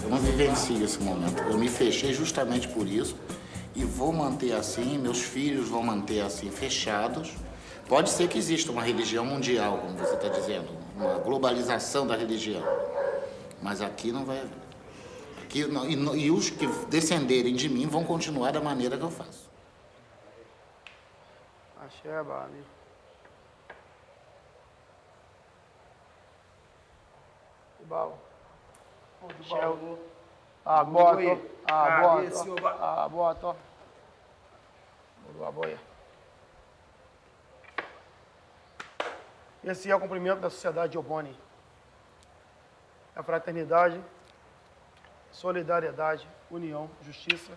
Eu não vivencio esse momento. Eu me fechei justamente por isso e vou manter assim, meus filhos vão manter assim, fechados. Pode ser que exista uma religião mundial, como você está dizendo, uma globalização da religião, mas aqui não vai haver. Aqui, não, e os que descenderem de mim vão continuar da maneira que eu faço. Axé, Bani. Ibal. Shell. Aboto. Aboto. Aboia. Esse é o cumprimento da sociedade de Oboni. A fraternidade, solidariedade, união, justiça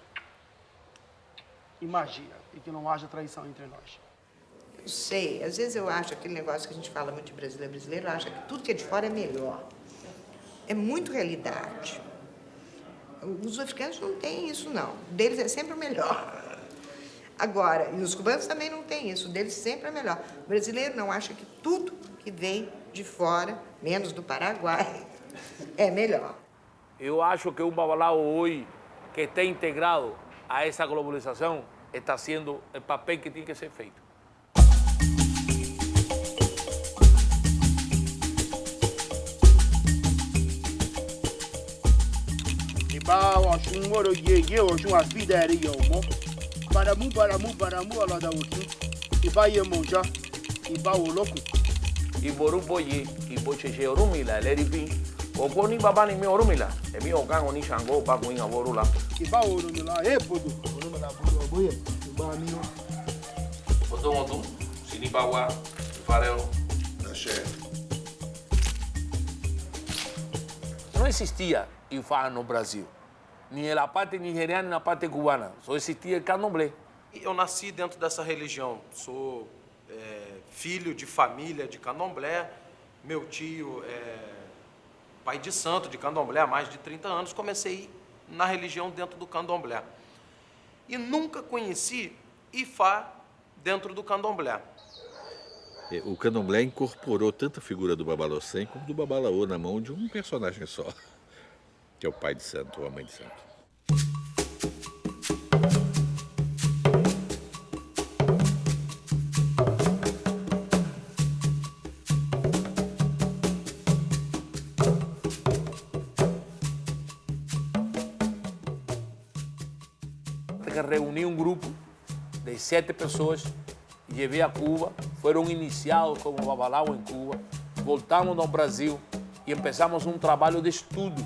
e magia. E que não haja traição entre nós. Eu sei, às vezes eu acho aquele negócio que a gente fala muito de brasileiro, acha que tudo que é de fora é melhor. É muito realidade. Os africanos não têm isso, não. O deles é sempre o melhor. Agora, e os cubanos também não têm isso, o deles sempre é melhor. O brasileiro não acha que tudo que vem de fora, menos do Paraguai, é melhor. Eu acho que um babalao hoje que está integrado a essa globalização está sendo o papel que tem que ser feito. Ibao, Oshun, Moro, Ye, Oshun, Afida, Yomo. Baramu, Alada, Oshun. Iba Yemoja, Iba Oloku. Iboru Boye, Ibo Cheche Orumila, Leripin. Oponi Babani me Orumila. Emi Okan Oni Shango, Bakuin Aborula. Iba Orumila, Epodo. Orumila, Boye, Iba Mio. Otomotum, Sinibawa, Farel. Axé. Não existia IFA no Brasil. Nem na parte nigeriana, nem na parte cubana. Só existia o candomblé. Eu nasci dentro dessa religião. Sou filho de família de candomblé. Meu tio é pai de santo de candomblé há mais de 30 anos. Comecei na religião dentro do candomblé. E nunca conheci Ifá dentro do candomblé. O candomblé incorporou tanto a figura do Babalocém como do Babalaô na mão de um personagem só, que é o pai de santo ou a mãe de santo. Reuni um grupo de 7 pessoas, levei a Cuba, foram iniciados como babalao em Cuba, voltamos ao Brasil e começamos um trabalho de estudo,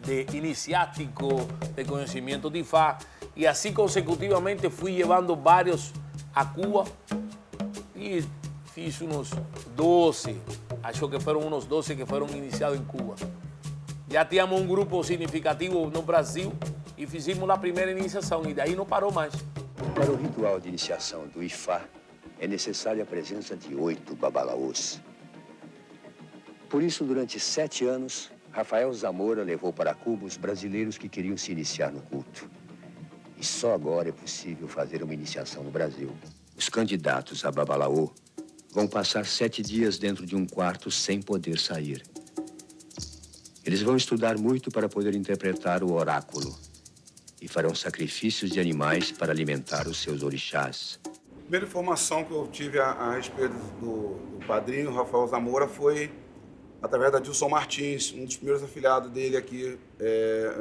de iniciático, de conhecimento de Ifá, e assim consecutivamente fui levando vários a Cuba e fiz uns 12, acho que foram uns 12 que foram iniciados em Cuba. Já tínhamos um grupo significativo no Brasil e fizemos a primeira iniciação, e daí não parou mais. Para o ritual de iniciação do Ifá, é necessária a presença de 8 babalaôs. Por isso, durante 7 anos, Rafael Zamora levou para Cuba os brasileiros que queriam se iniciar no culto. E só agora é possível fazer uma iniciação no Brasil. Os candidatos a babalaô vão passar 7 dias dentro de um quarto sem poder sair. Eles vão estudar muito para poder interpretar o oráculo e farão sacrifícios de animais para alimentar os seus orixás. A primeira informação que eu tive a respeito do padrinho Rafael Zamora foi através da Dilson Martins, um dos primeiros afiliados dele aqui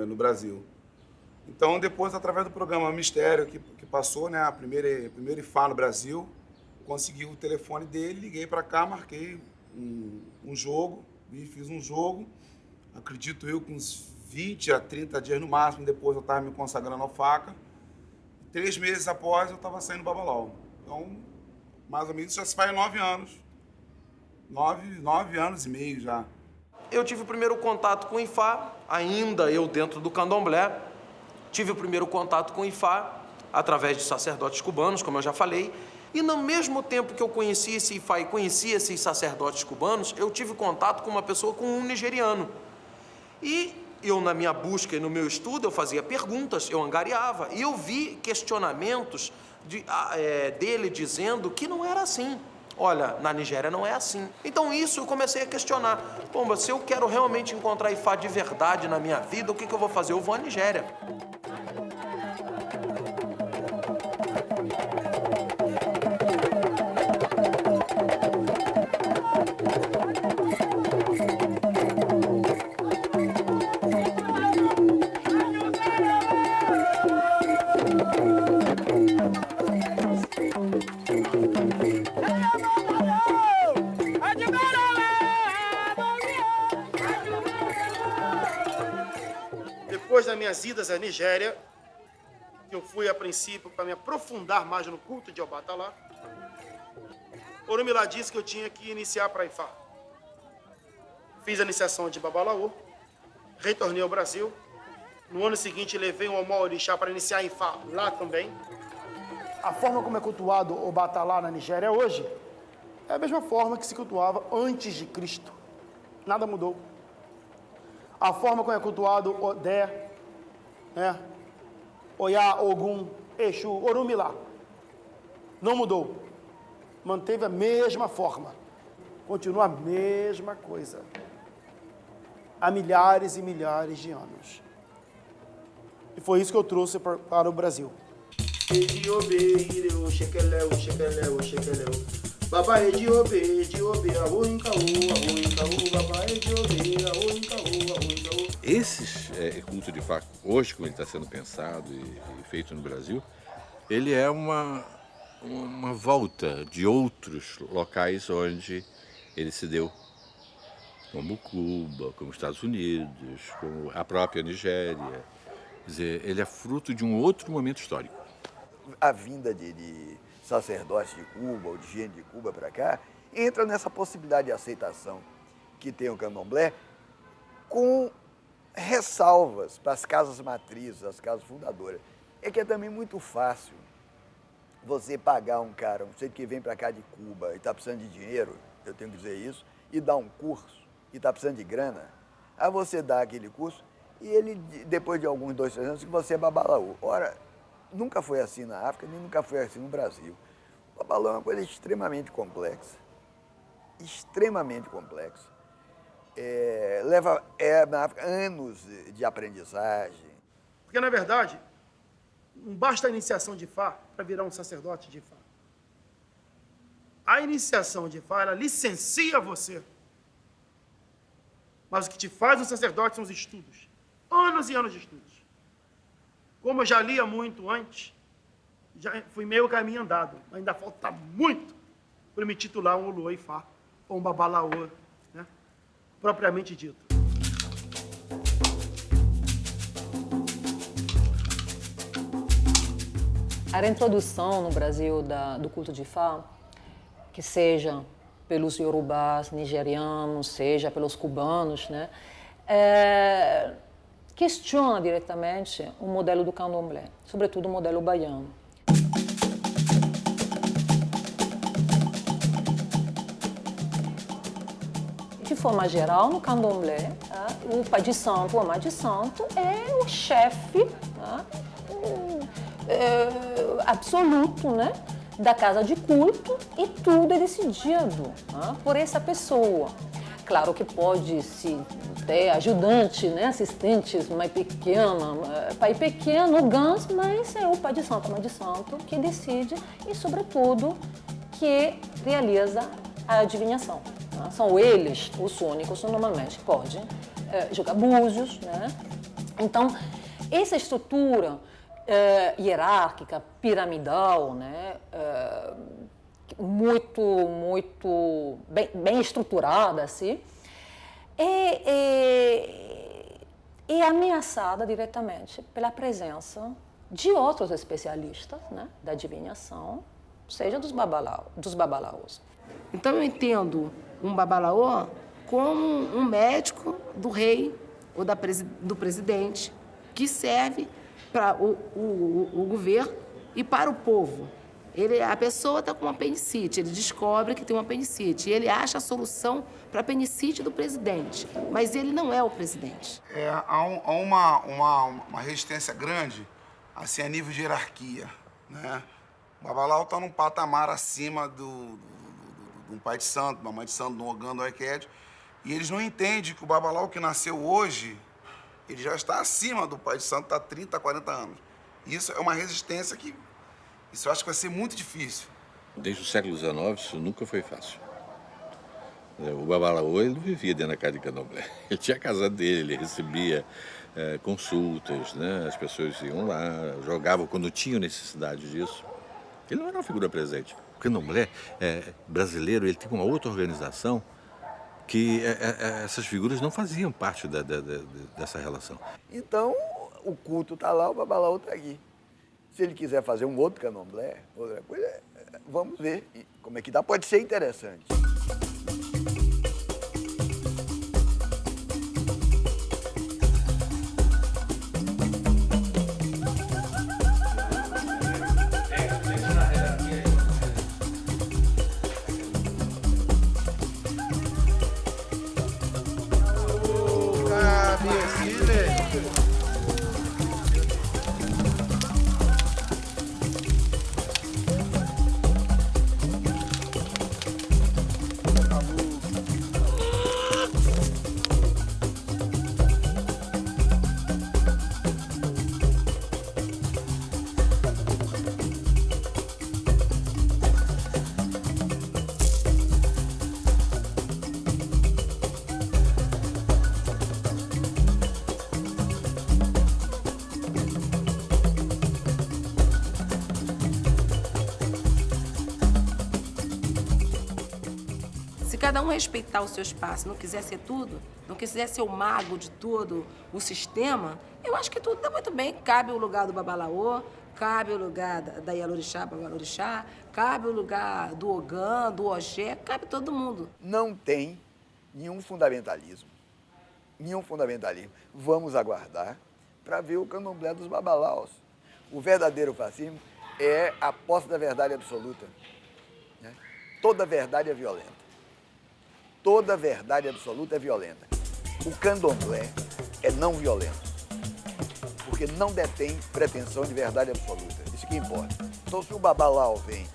no Brasil. Então, depois, através do programa Mistério, que passou, né, a primeira Ifá no Brasil, consegui o telefone dele, liguei para cá, marquei um jogo, e fiz um jogo, acredito eu, com uns 20 a 30 dias no máximo, depois eu estava me consagrando ao faca. 3 meses após, eu estava saindo babalao. Então, mais ou menos, isso já se faz 9 anos. 9 anos e meio já. Eu tive o primeiro contato com o Ifá, ainda eu dentro do candomblé. Tive o primeiro contato com o Ifá através de sacerdotes cubanos, como eu já falei. E no mesmo tempo que eu conheci esse Ifá e conheci esses sacerdotes cubanos, eu tive contato com uma pessoa, com um nigeriano. E eu, na minha busca e no meu estudo, eu fazia perguntas, eu angariava. E eu vi questionamentos dele dizendo que não era assim. Olha, na Nigéria não é assim. Então isso eu comecei a questionar. Pomba, se eu quero realmente encontrar Ifá de verdade na minha vida, o que eu vou fazer? Eu vou à Nigéria. Depois das minhas idas à Nigéria, que eu fui a princípio para me aprofundar mais no culto de Obatalá, Orumilá disse que eu tinha que iniciar para Ifá. Fiz a iniciação de Babalaô, retornei ao Brasil. No ano seguinte, levei um Omó Orixá para iniciar em Ifá lá também. A forma como é cultuado Obatalá na Nigéria hoje é a mesma forma que se cultuava antes de Cristo. Nada mudou. A forma como é cultuado Odé, né? Oyá, Ogum, Exu, Orumilá, não mudou. Manteve a mesma forma. Continua a mesma coisa. Há milhares e milhares de anos. E foi isso que eu trouxe para o Brasil. Esses culto de Ifá, hoje como ele está sendo pensado e feito no Brasil, ele é uma volta de outros locais onde ele se deu, como Cuba, como Estados Unidos, como a própria Nigéria. Quer dizer, ele é fruto de um outro momento histórico. A vinda de sacerdotes de Cuba ou de gente de Cuba para cá entra nessa possibilidade de aceitação que tem o candomblé, com ressalvas para as casas matrizes, as casas fundadoras. É que é também muito fácil você pagar um cara, um sujeito que vem para cá de Cuba e está precisando de dinheiro, eu tenho que dizer isso, e dá um curso e está precisando de grana, aí você dá aquele curso e ele, depois de alguns 2, 3 anos, que você é babalaô. Ora, nunca foi assim na África, nem nunca foi assim no Brasil. O babalaô é uma coisa extremamente complexa. Extremamente complexa. Leva na África anos de aprendizagem. Porque, na verdade, não basta a iniciação de Ifá para virar um sacerdote de Ifá. A iniciação de Ifá, ela licencia você. Mas o que te faz um sacerdote são os estudos. Anos e anos de estudos. Como eu já lia muito antes, já fui meio caminho andado. Ainda falta muito para me titular um Uluô Ifá, ou um Babalaô, né? Propriamente dito. A reintrodução no Brasil do culto de Ifá, que seja pelos iorubás nigerianos, seja pelos cubanos, né, questiona diretamente o modelo do candomblé, sobretudo o modelo baiano. De forma geral, no candomblé, o pai de santo, o amado de santo, é o chefe absoluto, né, da casa de culto, e tudo é decidido por essa pessoa. Claro que pode se ter ajudante, né, assistentes mais pequena, pai pequeno, gans, mas é o pai de santo, a mãe de santo que decide e, sobretudo, que realiza a adivinhação. Né? São eles os únicos que normalmente podem jogar búzios, né? Então, essa estrutura hierárquica, piramidal, né, muito bem estruturada, assim, é ameaçada diretamente pela presença de outros especialistas, né, da adivinhação, seja dos babalaôs. Então eu entendo um babalaô como um médico do rei ou do presidente que serve para o governo e para o povo. A pessoa está com uma apendicite, ele descobre que tem uma apendicite e ele acha a solução para a apendicite do presidente, mas ele não é o presidente. Há uma resistência grande, assim, a nível de hierarquia, né? O babalaô está num patamar acima um pai de santo, uma mãe de santo, de um Ogã, do Oiked. E eles não entendem que o Babalaô que nasceu hoje, ele já está acima do pai de santo há 30, 40 anos. E isso é uma resistência que, isso eu acho que vai ser muito difícil. Desde o século XIX, isso nunca foi fácil. O Babalaô, ele não vivia dentro da casa de candomblé. Ele tinha a casa dele, ele recebia consultas, né? As pessoas iam lá, jogavam quando tinham necessidade disso. Ele não era uma figura presente. O candomblé brasileiro, ele tem uma outra organização que essas figuras não faziam parte dessa relação. Então, o culto está lá, o Babalaô está aqui. Se ele quiser fazer um outro candomblé, outra coisa, vamos ver como é que dá. Pode ser interessante. Se cada um respeitar o seu espaço, não quiser ser tudo, não quiser ser o mago de todo o sistema, eu acho que tudo dá muito bem. Cabe o lugar do Babalaô, cabe o lugar da Yalorixá, Babalorixá, cabe o lugar do Ogã, do Ogé, cabe todo mundo. Não tem nenhum fundamentalismo. Nenhum fundamentalismo. Vamos aguardar para ver o candomblé dos babalaos. O verdadeiro fascismo é a posse da verdade absoluta. Né? Toda verdade é violenta. Toda verdade absoluta é violenta. O candomblé é não violento, porque não detém pretensão de verdade absoluta. Isso que importa. Então, se o Babalaô vem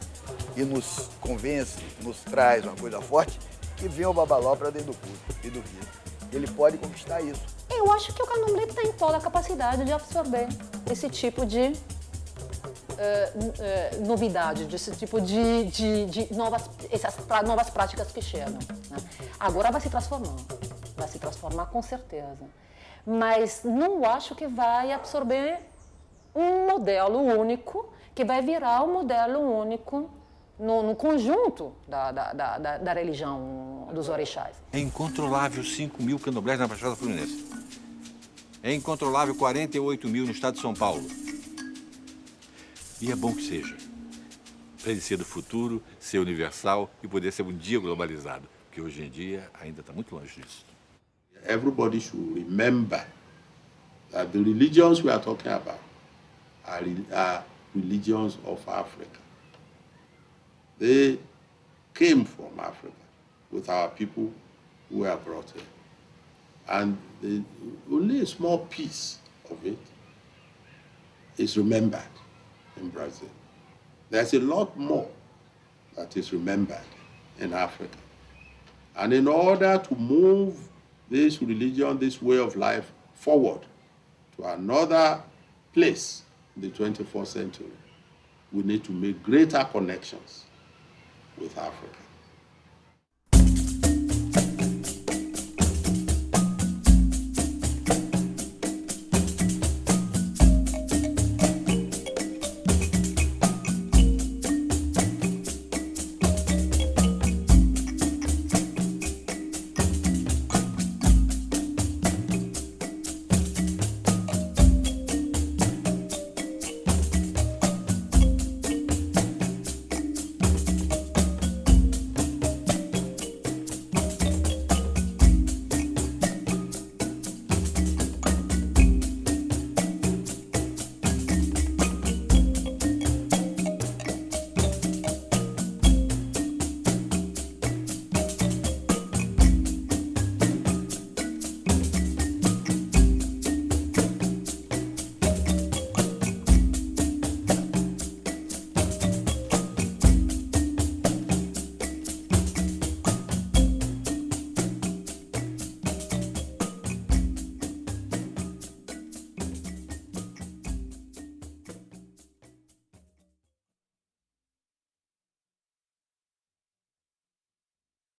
e nos convence, nos traz uma coisa forte, que venha o Babalaô para dentro do culto e do rito. Ele pode conquistar isso. Eu acho que o candomblé tem toda a capacidade de absorver esse tipo de novidade, desse tipo de novas práticas que chegam. Né? Agora vai se transformar com certeza. Mas não acho que vai absorver um modelo único, que vai virar um modelo único no conjunto da religião dos orixás. É incontrolável 5 mil candomblés na Baixada Fluminense. É incontrolável 48 mil no estado de São Paulo. E é bom que seja. Para ele ser do futuro, ser universal e poder ser um dia globalizado. Porque hoje em dia ainda está muito longe disso. Everybody should remember that the religions we are talking about are religions of Africa. They came from Africa with our people who were brought here. And only a small piece of it is remembered in Brazil. There's a lot more that is remembered in Africa. And in order to move this religion, this way of life forward to another place in the 21st century, we need to make greater connections with Africa.